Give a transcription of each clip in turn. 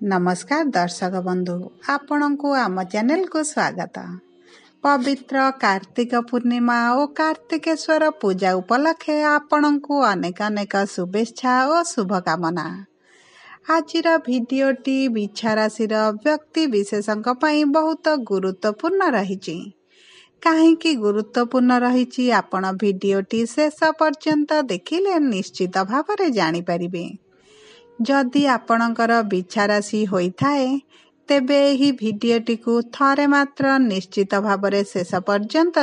नमस्कार दर्शक बंधु आपण को आम चैनल को स्वागत। पवित्र कार्तिक पूर्णिमा और कार्तिकेश्वर पूजा उपलक्षे आपण को अनेक अनेक शुभेच्छा और शुभकामना। आजिर भिडियोटी बिछा राशि व्यक्ति विशेषक बहुत गुरुत्वपूर्ण रही। कहीं गुरुत्वपूर्ण रही आपण भिडियोटी शेष पर्यंत देखिले निश्चित भाव में जानीपारे। जदि आपणकर बिछा राशि होइथाए तेबे एही भिडियोटी को थरे मात्र निश्चित भाव में शेष पर्यंत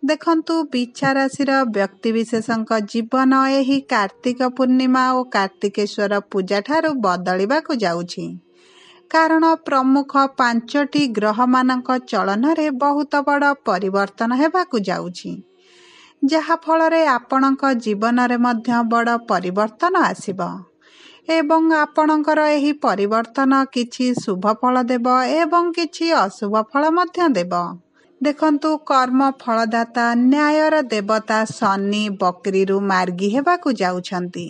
देखंतु बिछा राशिर व्यक्ति विशेषक जीवन एही कार्तिक पूर्णिमा और कार्तिकेश्वर पूजा ठारू बदलिबाकु जाउछि। कारण प्रमुख 5टी ग्रह मानक चलन रे बहुत बड़ परिवर्तन हेबाकु जाउछि, जहा फलरे आपणक जीवन रे मध्य बड़ परिवर्तन आसिबो एवं आपणकर एही परिवर्तन किछि शुभ फल देब एवं किछि अशुभ फल मध्य देब। देखंतु कर्म फलदाता न्यायर देवता शनि बकरीरु मार्गी हेबाकु जाउछंती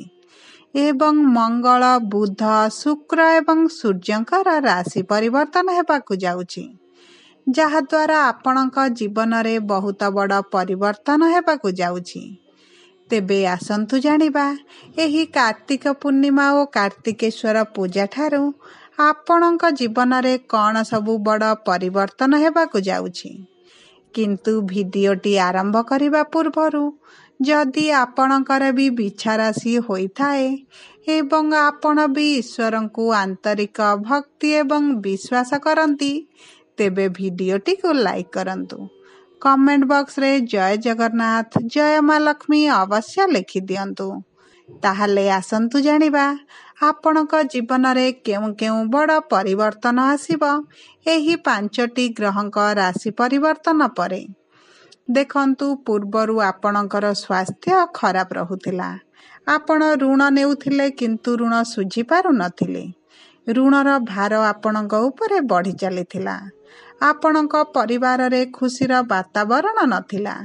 एवं मंगल बुध शुक्र एवं सूर्यंकर राशि परिवर्तन हेबाकु जाउछि, जहा द्वारा आपणक जीवन रे बहुत बड़ परिवर्तन हेबाकु जाउछि। तेबे आसंतु जानिबा एही कार्तिक पूर्णिमा और कार्तिकेश्वर पूजा ठारू आपणक जीवन रे कौन सबु बड़ परिवर्तन हेबाकु जाउछि। किंतु भिडियोटी आरंभ करिबा पूर्वरु जदि आपणकर भी बिछा राशि होइथाए एवं आपण भी ईश्वर को आंतरिक भक्ति एवं विश्वास करंती तेबे भिडियोटी को लाइक करंतु। कमेंट बॉक्स रे जय जगन्नाथ जय माँ लक्ष्मी अवश्य लिखि दियंतु। ताहले आसंतु जानिबा आपणक जीवन रे केउ केउ बड़ परिवर्तन आसिबो एही 5टी ग्रहक राशि परिवर्तन परे। देखंतु पूर्वरु आपणकर स्वास्थ्य खराब रहुथिला, आपण ऋण नेउथिले किंतु ऋण सुझी पारु नथिले, ऋणर भार आपणक उपरे बढ़ी चलिथिला, आपणक परिवार रे खुशीर वातावरण नथिला,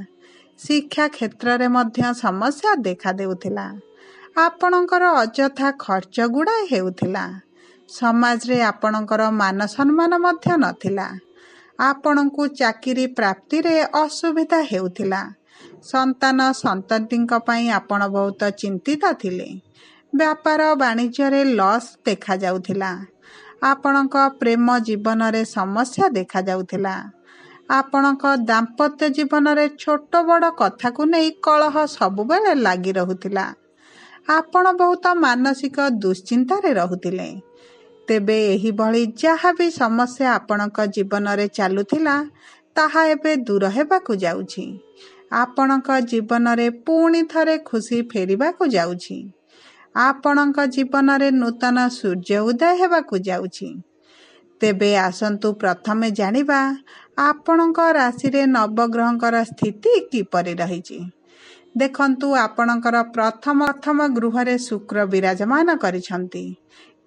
शिक्षा क्षेत्र रे मध्य समस्या देखा देउथिला, आपणकर अजथा खर्च गुड़ा हेउथिला, समाज रे आपणकर मान सम्मान मध्य नथिला, आपणकु चाकिरी प्राप्ति रे असुविधा हेउथिला, संतान संततिंक पई आपण बहुत चिंतित थिले, व्यापार वाणिज्य रे लॉस देखा जाउथिला, आपणक प्रेम जीवन रे समस्या देखा जाउथिला, आपणक दाम्पत्य जीवन रे छोट बड़ कथा को नहीं कलह सबु बेले लागी रहुथिला, आपण बहुत मानसिक दुश्चिंता रे रहुथिले। तेबे एही भली जहा भी समस्या आपणक जीवन रे चालुथिला ताहा एबे दूर हेबाकु जाउछि, आपणक जीवन रे पुणी थरे खुशी फेरिबाकु जाउछि, आपणक जीवन रे नूतन सूर्य उदय हेबाकु जाउछि। तेबे आसंतु प्रथमे जानिबा आपणक राशि रे नवग्रहकर स्थिति किपरि रहिछि। देखंतु आपणकर प्रथम गृह रे शुक्र विराजमान करिसंती,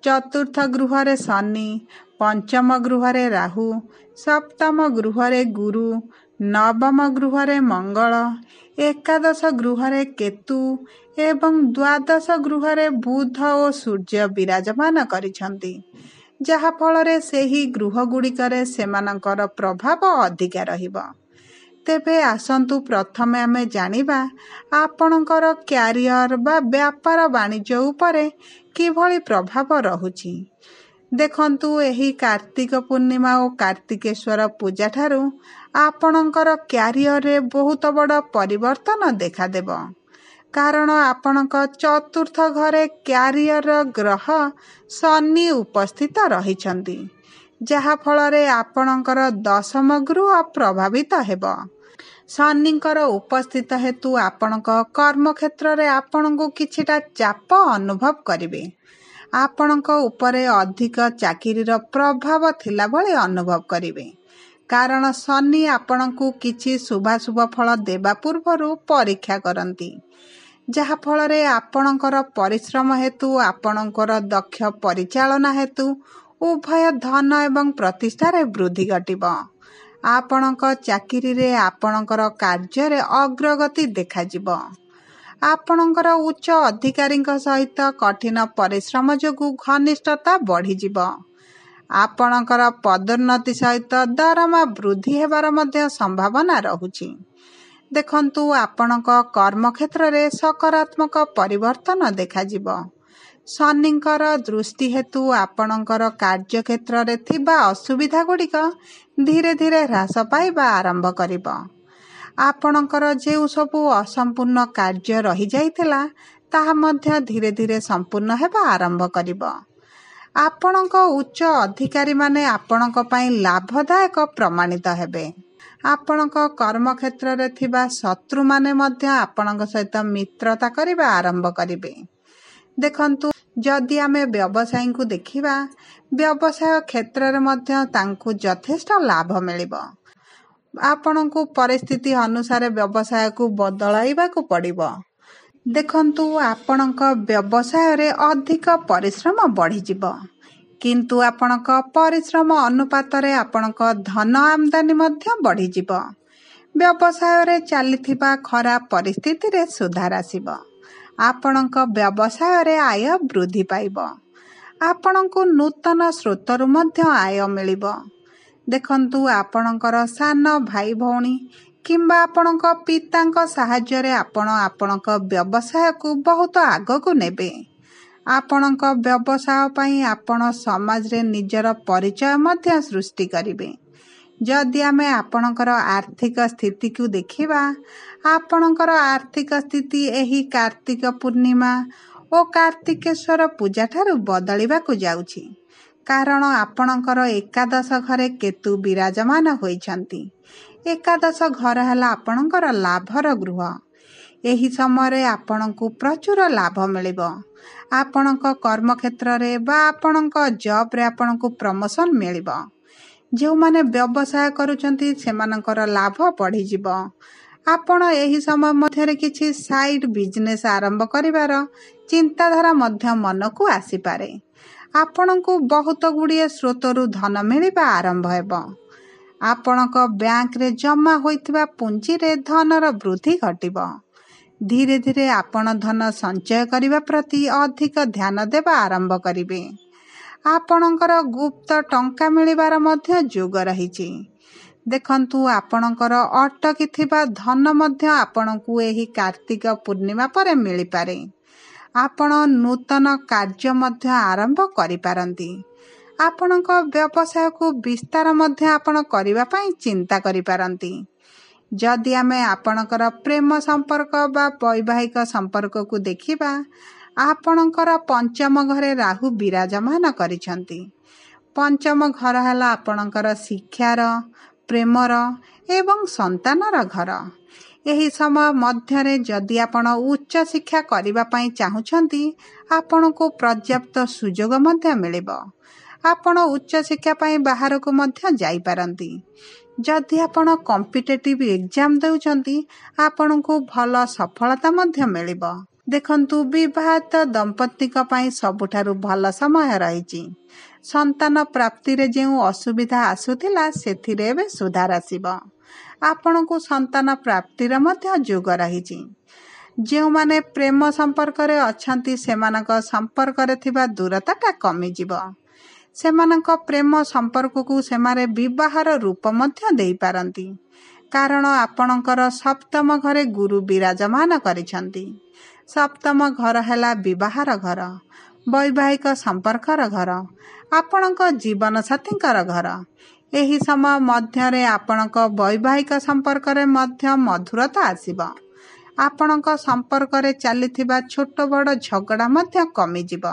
चतुर्थ गृह रे शनि, पंचम गृह रे राहु, सप्तम गृह रे गुरु, नवम गृह रे मंगल, एकादश गृह रे केतु एवं द्वादश गृह रे बुध और सूर्य विराजमान करिसंती, जहा फल रे सेही गृह गुड़िकरे सेमानकर प्रभाव अधिक रहिबो। तेबे आसंतु प्रथमे आमे जानिबा आपणकर क्यारियर बा व्यापार वाणिज्य उपरे किभली प्रभाव रहुछि। देखंतु एही कार्तिक पूर्णिमा और कार्तिकेश्वर पूजा ठारू आपणकर क्यारियर रे बहुत बड़ परिवर्तन देखा देबो, कारण आपणक चतुर्थ घरे क्यारियर ग्रह शनि उपस्थित रहिछंती, जहा फल रे आपणकर दशम गृह प्रभावित हेबो। शनिकर उपस्थित हेतु आपणक कर्म क्षेत्र रे आपणको किछिटा चाप अनुभव करिवे, आपणक उपरे अधिक चाकिरीर प्रभाव थिला भली अनुभव करिवे, कारण शनि आपणको किछि शुभाशुभ फल देबा पूर्वरु परीक्षा करंती, जहा फल रे आपणकर परिश्रम हेतु आपणकर दक्ष परिचालना हेतु उभय धन एवं प्रतिष्ठा रे वृद्धि घटिबो। आपणक चाकिरी रे आपणकर कार्य रे अग्रगति देखा जिवो। ଆପଣଙ୍କର ଉଚ୍ଚ ଅଧିକାରୀଙ୍କ ସହିତ କଠିନ ପରିଶ୍ରମ ଯୋଗୁଁ ଘନିଷ୍ଠତା ବଢ଼ିଯିବ। ଆପଣଙ୍କର ପଦୋନ୍ନତି ସହିତ ଦରମା ବୃଦ୍ଧି ହେବାର ମଧ୍ୟ ସମ୍ଭାବନା ରହୁଛି। ଦେଖନ୍ତୁ, ଆପଣଙ୍କ କର୍ମକ୍ଷେତ୍ରରେ ସକାରାତ୍ମକ ପରିବର୍ତ୍ତନ ଦେଖାଯିବ। ଶନିଙ୍କର ଦୃଷ୍ଟି ହେତୁ ଆପଣଙ୍କର କାର୍ଯ୍ୟକ୍ଷେତ୍ରରେ ଥିବା ଅସୁବିଧା ଗୁଡ଼ିକ ଧୀରେ ଧୀରେ ହ୍ରାସ ପାଇବା ଆରମ୍ଭ କରିବ। ଆପଣଙ୍କର ଯେଉଁ ସବୁ ଅସମ୍ପୂର୍ଣ୍ଣ କାର୍ଯ୍ୟ ରହିଯାଇଥିଲା ତାହା ମଧ୍ୟ ଧୀରେ ଧୀରେ ସମ୍ପୂର୍ଣ୍ଣ ହେବା ଆରମ୍ଭ କରିବ। ଆପଣଙ୍କ ଉଚ୍ଚ ଅଧିକାରୀମାନେ ଆପଣଙ୍କ ପାଇଁ ଲାଭଦାୟକ ପ୍ରମାଣିତ ହେବେ। ଆପଣଙ୍କ କର୍ମକ୍ଷେତ୍ରରେ ଥିବା ଶତ୍ରୁମାନେ ମଧ୍ୟ ଆପଣଙ୍କ ସହିତ ମିତ୍ରତା କରିବା ଆରମ୍ଭ କରିବେ। ଦେଖନ୍ତୁ, ଯଦି ଆମେ ବ୍ୟବସାୟୀଙ୍କୁ ଦେଖିବା, ବ୍ୟବସାୟ କ୍ଷେତ୍ରରେ ମଧ୍ୟ ତାଙ୍କୁ ଯଥେଷ୍ଟ ଲାଭ ମିଳିବ। ଆପଣଙ୍କୁ ପରିସ୍ଥିତି ଅନୁସାରେ ବ୍ୟବସାୟକୁ ବଦଳାଇବାକୁ ପଡ଼ିବ। ଦେଖନ୍ତୁ, ଆପଣଙ୍କ ବ୍ୟବସାୟରେ ଅଧିକ ପରିଶ୍ରମ ବଢ଼ିଯିବ, କିନ୍ତୁ ଆପଣଙ୍କ ପରିଶ୍ରମ ଅନୁପାତରେ ଆପଣଙ୍କ ଧନ ଆମଦାନୀ ମଧ୍ୟ ବଢ଼ିଯିବ। ବ୍ୟବସାୟରେ ଚାଲିଥିବା ଖରାପ ପରିସ୍ଥିତିରେ ସୁଧାର ଆସିବ। ଆପଣଙ୍କ ବ୍ୟବସାୟରେ ଆୟ ବୃଦ୍ଧି ପାଇବ। ଆପଣଙ୍କୁ ନୂତନ ସ୍ରୋତରୁ ମଧ୍ୟ ଆୟ ମିଳିବ। ଦେଖନ୍ତୁ, ଆପଣଙ୍କର ସାନ ଭାଇ ଭଉଣୀ କିମ୍ବା ଆପଣଙ୍କ ପିତାଙ୍କ ସାହାଯ୍ୟରେ ଆପଣ ଆପଣଙ୍କ ବ୍ୟବସାୟକୁ ବହୁତ ଆଗକୁ ନେବେ। ଆପଣଙ୍କ ବ୍ୟବସାୟ ପାଇଁ ଆପଣ ସମାଜରେ ନିଜର ପରିଚୟ ମଧ୍ୟ ସୃଷ୍ଟି କରିବେ। ଯଦି ଆମେ ଆପଣଙ୍କର ଆର୍ଥିକ ସ୍ଥିତିକୁ ଦେଖିବା, ଆପଣଙ୍କର ଆର୍ଥିକ ସ୍ଥିତି ଏହି କାର୍ତ୍ତିକ ପୂର୍ଣ୍ଣିମା ଓ କାର୍ତ୍ତିକେଶ୍ୱର ପୂଜାଠାରୁ ବଦଳିବାକୁ ଯାଉଛି। କାରଣ ଆପଣଙ୍କର ଏକାଦଶ ଘରେ କେତୁ ବିରାଜମାନ ହୋଇଛନ୍ତି। ଏକାଦଶ ଘର ହେଲା ଆପଣଙ୍କର ଲାଭର ଗୃହ। ଏହି ସମୟରେ ଆପଣଙ୍କୁ ପ୍ରଚୁର ଲାଭ ମିଳିବ। ଆପଣଙ୍କ କର୍ମକ୍ଷେତ୍ରରେ ବା ଆପଣଙ୍କ ଜବ୍ରେ ଆପଣଙ୍କୁ ପ୍ରମୋସନ୍ ମିଳିବ। ଯେଉଁମାନେ ବ୍ୟବସାୟ କରୁଛନ୍ତି ସେମାନଙ୍କର ଲାଭ ବଢ଼ିଯିବ। ଆପଣ ଏହି ସମୟ ମଧ୍ୟରେ କିଛି ସାଇଡ୍ ବିଜନେସ୍ ଆରମ୍ଭ କରିବାର ଚିନ୍ତାଧାରା ମଧ୍ୟ ମନକୁ ଆସିପାରେ। ଆପଣଙ୍କୁ ବହୁତ ଗୁଡ଼ିଏ ସ୍ରୋତରୁ ଧନ ମିଳିବା ଆରମ୍ଭ ହେବ। ଆପଣଙ୍କ ବ୍ୟାଙ୍କରେ ଜମା ହୋଇଥିବା ପୁଞ୍ଜିରେ ଧନର ବୃଦ୍ଧି ଘଟିବ। ଧୀରେ ଧୀରେ ଆପଣ ଧନ ସଞ୍ଚୟ କରିବା ପ୍ରତି ଅଧିକ ଧ୍ୟାନ ଦେବା ଆରମ୍ଭ କରିବେ। ଆପଣଙ୍କର ଗୁପ୍ତ ଟଙ୍କା ମିଳିବାର ମଧ୍ୟ ଯୋଗ ରହିଛି। ଦେଖନ୍ତୁ, ଆପଣଙ୍କର ଅଟକିଥିବା ଧନ ମଧ୍ୟ ଆପଣଙ୍କୁ ଏହି କାର୍ତ୍ତିକ ପୂର୍ଣ୍ଣିମା ପରେ ମିଳିପାରେ। ଆପଣ ନୂତନ କାର୍ଯ୍ୟ ମଧ୍ୟ ଆରମ୍ଭ କରିପାରନ୍ତି। ଆପଣଙ୍କ ବ୍ୟବସାୟକୁ ବିସ୍ତାର ମଧ୍ୟ ଆପଣ କରିବା ପାଇଁ ଚିନ୍ତା କରିପାରନ୍ତି। ଯଦି ଆମେ ଆପଣଙ୍କର ପ୍ରେମ ସମ୍ପର୍କ ବା ବୈବାହିକ ସମ୍ପର୍କକୁ ଦେଖିବା, ଆପଣଙ୍କର ପଞ୍ଚମ ଘରେ ରାହୁ ବିରାଜମାନ କରିଛନ୍ତି। ପଞ୍ଚମ ଘର ହେଲା ଆପଣଙ୍କର ଶିକ୍ଷାର, ପ୍ରେମର ଏବଂ ସନ୍ତାନର ଘର। ଏହି ସମୟ ମଧ୍ୟରେ ଯଦି ଆପଣ ଉଚ୍ଚ ଶିକ୍ଷା କରିବା ପାଇଁ ଚାହୁଁଛନ୍ତି, ଆପଣଙ୍କୁ ପର୍ଯ୍ୟାପ୍ତ ସୁଯୋଗ ମଧ୍ୟ ମିଳିବ। ଆପଣ ଉଚ୍ଚ ଶିକ୍ଷା ପାଇଁ ବାହାରକୁ ମଧ୍ୟ ଯାଇପାରନ୍ତି। ଯଦି ଆପଣ କମ୍ପିଟେଟିଭ୍ ଏକ୍ଜାମ୍ ଦେଉଛନ୍ତି, ଆପଣଙ୍କୁ ଭଲ ସଫଳତା ମଧ୍ୟ ମିଳିବ। ଦେଖନ୍ତୁ, ବିବାହିତ ଦମ୍ପତିଙ୍କ ପାଇଁ ସବୁଠାରୁ ଭଲ ସମୟ ରହିଛି। ସନ୍ତାନ ପ୍ରାପ୍ତିରେ ଯେଉଁ ଅସୁବିଧା ଆସୁଥିଲା ସେଥିରେ ଏବେ ସୁଧାର ଆସିବ। ଆପଣଙ୍କୁ ସନ୍ତାନ ପ୍ରାପ୍ତିର ମଧ୍ୟ ଯୋଗ ରହିଛି। ଯେଉଁମାନେ ପ୍ରେମ ସମ୍ପର୍କରେ ଅଛନ୍ତି ସେମାନଙ୍କ ସମ୍ପର୍କରେ ଥିବା ଦୂରତାଟା କମିଯିବ। ସେମାନଙ୍କ ପ୍ରେମ ସମ୍ପର୍କକୁ ସେମାନେ ବିବାହର ରୂପ ମଧ୍ୟ ଦେଇପାରନ୍ତି। କାରଣ ଆପଣଙ୍କର ସପ୍ତମ ଘରେ ଗୁରୁ ବିରାଜମାନ କରିଛନ୍ତି। ସପ୍ତମ ଘର ହେଲା ବିବାହର ଘର, ବୈବାହିକ ସମ୍ପର୍କର ଘର, ଆପଣଙ୍କ ଜୀବନସାଥୀଙ୍କର ଘର। ଏହି ସମୟ ମଧ୍ୟରେ ଆପଣଙ୍କ ବୈବାହିକ ସମ୍ପର୍କରେ ମଧ୍ୟ ମଧୁରତା ଆସିବ। ଆପଣଙ୍କ ସମ୍ପର୍କରେ ଚାଲିଥିବା ଛୋଟ ବଡ଼ ଝଗଡ଼ା ମଧ୍ୟ କମିଯିବ।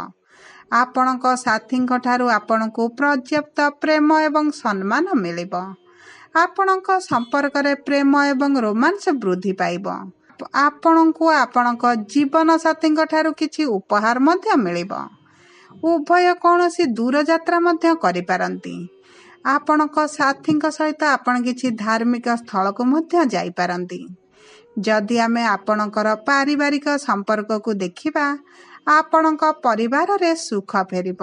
ଆପଣଙ୍କ ସାଥୀଙ୍କ ଠାରୁ ଆପଣଙ୍କୁ ପର୍ଯ୍ୟାପ୍ତ ପ୍ରେମ ଏବଂ ସମ୍ମାନ ମିଳିବ। ଆପଣଙ୍କ ସମ୍ପର୍କରେ ପ୍ରେମ ଏବଂ ରୋମାନ୍ସ ବୃଦ୍ଧି ପାଇବ। ଆପଣଙ୍କୁ ଆପଣଙ୍କ ଜୀବନସାଥୀଙ୍କ ଠାରୁ କିଛି ଉପହାର ମଧ୍ୟ ମିଳିବ। ଉଭୟ କୌଣସି ଦୂରଯାତ୍ରା ମଧ୍ୟ କରିପାରନ୍ତି। ଆପଣଙ୍କ ସାଥୀଙ୍କ ସହିତ ଆପଣ କିଛି ଧାର୍ମିକ ସ୍ଥଳକୁ ମଧ୍ୟ ଯାଇପାରନ୍ତି। ଯଦି ଆମେ ଆପଣଙ୍କର ପାରିବାରିକ ସମ୍ପର୍କକୁ ଦେଖିବା, ଆପଣଙ୍କ ପରିବାରରେ ସୁଖ ଫେରିବ।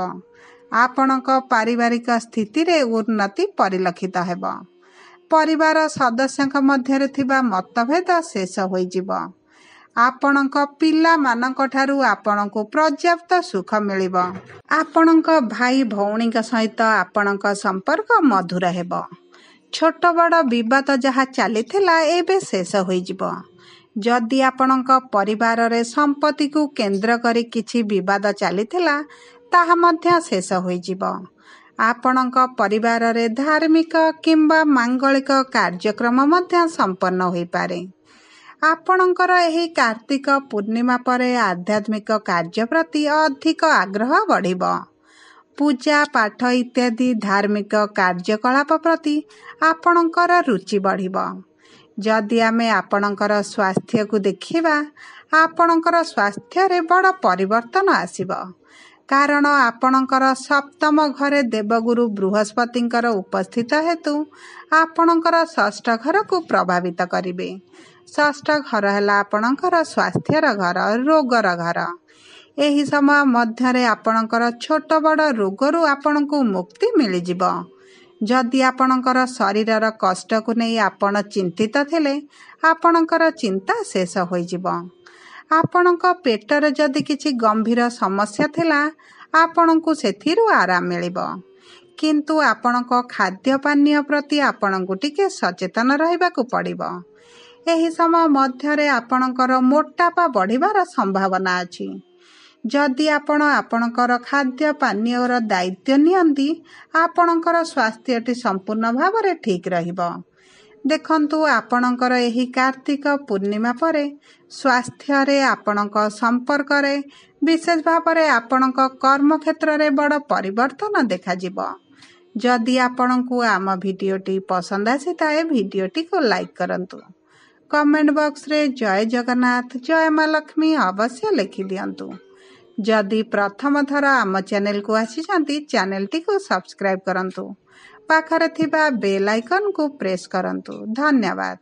ଆପଣଙ୍କ ପାରିବାରିକ ସ୍ଥିତିରେ ଉନ୍ନତି ପରିଲକ୍ଷିତ ହେବ। ପରିବାର ସଦସ୍ୟଙ୍କ ମଧ୍ୟରେ ଥିବା ମତଭେଦ ଶେଷ ହୋଇଯିବ। ଆପଣଙ୍କ ପିଲାମାନଙ୍କଠାରୁ ଆପଣଙ୍କୁ ପର୍ଯ୍ୟାପ୍ତ ସୁଖ ମିଳିବ। ଆପଣଙ୍କ ଭାଇ ଭଉଣୀଙ୍କ ସହିତ ଆପଣଙ୍କ ସମ୍ପର୍କ ମଧୁର ହେବ। ଛୋଟ ବଡ଼ ବିବାଦ ଯାହା ଚାଲିଥିଲା ଏବେ ଶେଷ ହୋଇଯିବ। ଯଦି ଆପଣଙ୍କ ପରିବାରରେ ସମ୍ପତ୍ତିକୁ କେନ୍ଦ୍ର କରି କିଛି ବିବାଦ ଚାଲିଥିଲା ତାହା ମଧ୍ୟ ଶେଷ ହୋଇଯିବ। ଆପଣଙ୍କ ପରିବାରରେ ଧାର୍ମିକ କିମ୍ବା ମାଙ୍ଗଳିକ କାର୍ଯ୍ୟକ୍ରମ ମଧ୍ୟ ସମ୍ପନ୍ନ ହୋଇପାରେ। ଆପଣଙ୍କର ଏହି କାର୍ତ୍ତିକ ପୂର୍ଣ୍ଣିମା ପରେ ଆଧ୍ୟାତ୍ମିକ କାର୍ଯ୍ୟ ପ୍ରତି ଅଧିକ ଆଗ୍ରହ ବଢ଼ିବ। ପୂଜା ପାଠ ଇତ୍ୟାଦି ଧାର୍ମିକ କାର୍ଯ୍ୟକଳାପ ପ୍ରତି ଆପଣଙ୍କର ରୁଚି ବଢ଼ିବ। ଯଦି ଆମେ ଆପଣଙ୍କର ସ୍ୱାସ୍ଥ୍ୟକୁ ଦେଖିବା, ଆପଣଙ୍କର ସ୍ୱାସ୍ଥ୍ୟରେ ବଡ଼ ପରିବର୍ତ୍ତନ ଆସିବ। କାରଣ ଆପଣଙ୍କର ସପ୍ତମ ଘରେ ଦେବଗୁରୁ ବୃହସ୍ପତିଙ୍କର ଉପସ୍ଥିତ ହେତୁ ଆପଣଙ୍କର ଷଷ୍ଠ ଘରକୁ ପ୍ରଭାବିତ କରିବେ। ଷଷ୍ଠ ଘର ହେଲା ଆପଣଙ୍କର ସ୍ୱାସ୍ଥ୍ୟର ଘର, ରୋଗର ଘର। ଏହି ସମୟ ମଧ୍ୟରେ ଆପଣଙ୍କର ଛୋଟ ବଡ଼ ରୋଗରୁ ଆପଣଙ୍କୁ ମୁକ୍ତି ମିଳିଯିବ। ଯଦି ଆପଣଙ୍କର ଶରୀରର କଷ୍ଟକୁ ନେଇ ଆପଣ ଚିନ୍ତିତ ଥିଲେ, ଆପଣଙ୍କର ଚିନ୍ତା ଶେଷ ହୋଇଯିବ। ଆପଣଙ୍କ ପେଟରେ ଯଦି କିଛି ଗମ୍ଭୀର ସମସ୍ୟା ଥିଲା, ଆପଣଙ୍କୁ ସେଥିରୁ ଆରାମ ମିଳିବ। କିନ୍ତୁ ଆପଣଙ୍କ ଖାଦ୍ୟପାନୀୟ ପ୍ରତି ଆପଣଙ୍କୁ ଟିକେ ସଚେତନ ରହିବାକୁ ପଡ଼ିବ। ଏହି ସମୟ ମଧ୍ୟରେ ଆପଣଙ୍କର ମୋଟାପା ବଢ଼ିବାର ସମ୍ଭାବନା ଅଛି। ଯଦି ଆପଣ ଆପଣଙ୍କର ଖାଦ୍ୟପାନୀୟର ଦାୟିତ୍ୱ ନିଅନ୍ତି, ଆପଣଙ୍କର ସ୍ୱାସ୍ଥ୍ୟଟି ସମ୍ପୂର୍ଣ୍ଣ ଭାବରେ ଠିକ୍ ରହିବ। ଦେଖନ୍ତୁ, ଆପଣଙ୍କର ଏହି କାର୍ତ୍ତିକ ପୂର୍ଣ୍ଣିମା ପରେ ସ୍ୱାସ୍ଥ୍ୟରେ, ଆପଣଙ୍କ ସମ୍ପର୍କରେ, ବିଶେଷ ଭାବରେ ଆପଣଙ୍କ କର୍ମକ୍ଷେତ୍ରରେ ବଡ଼ ପରିବର୍ତ୍ତନ ଦେଖାଯିବ। ଯଦି ଆପଣଙ୍କୁ ଆମ ଭିଡ଼ିଓଟି ପସନ୍ଦ ଆସିଥାଏ, ଭିଡ଼ିଓଟିକୁ ଲାଇକ୍ କରନ୍ତୁ। କମେଣ୍ଟ ବକ୍ସରେ ଜୟ ଜଗନ୍ନାଥ, ଜୟ ମା ଲକ୍ଷ୍ମୀ ଅବଶ୍ୟ ଲେଖିଦିଅନ୍ତୁ। ଯଦି ପ୍ରଥମ ଥର ଆମ ଚ୍ୟାନେଲକୁ ଆସିଛନ୍ତି, ଚ୍ୟାନେଲଟିକୁ ସବସ୍କ୍ରାଇବ୍ କରନ୍ତୁ। ପାଖରେ ଥିବା ବେଲ୍ ଆଇକନ୍କୁ ପ୍ରେସ୍ କରନ୍ତୁ। ଧନ୍ୟବାଦ।